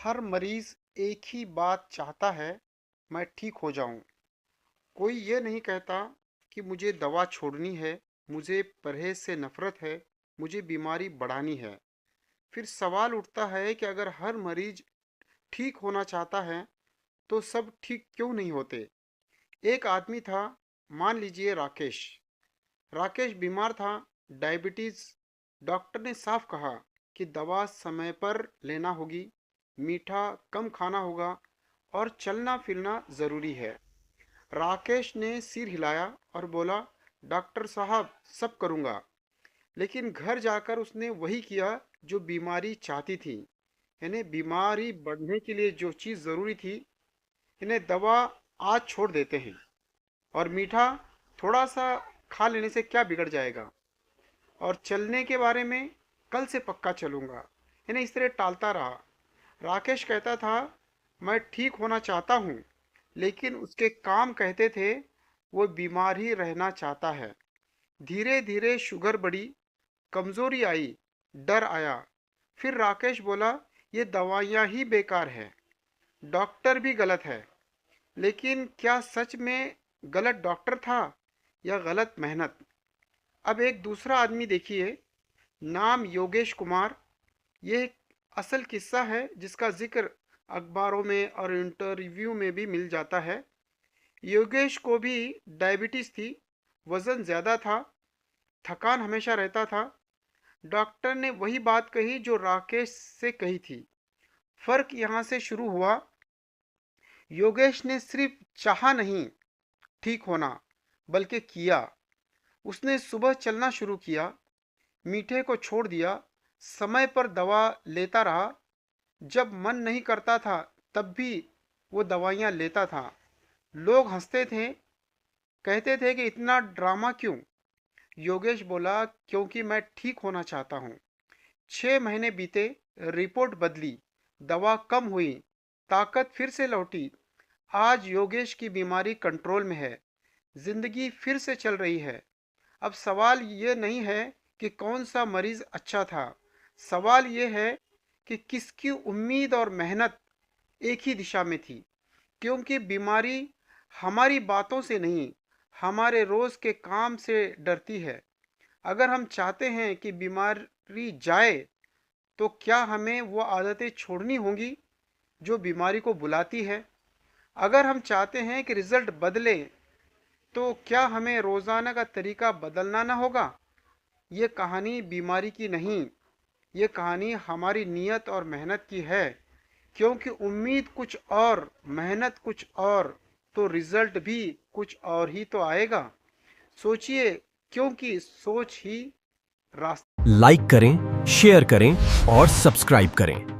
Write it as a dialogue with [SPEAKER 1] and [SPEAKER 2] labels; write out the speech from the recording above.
[SPEAKER 1] हर मरीज एक ही बात चाहता है, मैं ठीक हो जाऊं। कोई ये नहीं कहता कि मुझे दवा छोड़नी है, मुझे परहेज से नफरत है, मुझे बीमारी बढ़ानी है। फिर सवाल उठता है कि अगर हर मरीज ठीक होना चाहता है तो सब ठीक क्यों नहीं होते। एक आदमी था, मान लीजिए राकेश। राकेश बीमार था, डायबिटीज। डॉक्टर ने साफ कहा कि दवा समय पर लेना होगी, मीठा कम खाना होगा और चलना फिरना जरूरी है। राकेश ने सिर हिलाया और बोला, डॉक्टर साहब सब करूंगा। लेकिन घर जाकर उसने वही किया जो बीमारी चाहती थी। यानी बीमारी बढ़ने के लिए जो चीज़ ज़रूरी थी, इन्हें दवा आज छोड़ देते हैं और मीठा थोड़ा सा खा लेने से क्या बिगड़ जाएगा, और चलने के बारे में कल से पक्का चलूंगा। इन्हें इस तरह टालता रहा। राकेश कहता था, मैं ठीक होना चाहता हूँ, लेकिन उसके काम कहते थे वो बीमार ही रहना चाहता है। धीरे धीरे शुगर बढ़ी, कमजोरी आई, डर आया। फिर राकेश बोला, ये दवाइयाँ ही बेकार है, डॉक्टर भी गलत है। लेकिन क्या सच में गलत डॉक्टर था या गलत मेहनत? अब एक दूसरा आदमी देखिए, नाम योगेश कुमार। ये एक असल किस्सा है जिसका जिक्र अखबारों में और इंटरव्यू में भी मिल जाता है। योगेश को भी डायबिटीज थी, वजन ज़्यादा था, थकान हमेशा रहता था। डॉक्टर ने वही बात कही जो राकेश से कही थी। फर्क यहाँ से शुरू हुआ। योगेश ने सिर्फ चाहा नहीं ठीक होना, बल्कि किया। उसने सुबह चलना शुरू किया, मीठे को छोड़ दिया, समय पर दवा लेता रहा। जब मन नहीं करता था तब भी वो दवाइयाँ लेता था। लोग हंसते थे, कहते थे कि इतना ड्रामा क्यों। योगेश बोला, क्योंकि मैं ठीक होना चाहता हूँ। 6 महीने बीते, रिपोर्ट बदली, दवा कम हुई, ताकत फिर से लौटी। आज योगेश की बीमारी कंट्रोल में है, जिंदगी फिर से चल रही है। अब सवाल ये नहीं है कि कौन सा मरीज अच्छा था, सवाल ये है कि किसकी उम्मीद और मेहनत एक ही दिशा में थी। क्योंकि बीमारी हमारी बातों से नहीं, हमारे रोज के काम से डरती है। अगर हम चाहते हैं कि बीमारी जाए, तो क्या हमें वो आदतें छोड़नी होंगी जो बीमारी को बुलाती है? अगर हम चाहते हैं कि रिजल्ट बदले, तो क्या हमें रोजाना का तरीका बदलना ना होगा? ये कहानी बीमारी की नहीं, ये कहानी हमारी नीयत और मेहनत की है। क्योंकि उम्मीद कुछ और, मेहनत कुछ और, तो रिजल्ट भी कुछ और ही तो आएगा। सोचिए, क्योंकि सोच ही रास्ता।
[SPEAKER 2] लाइक करें, शेयर करें और सब्सक्राइब करें।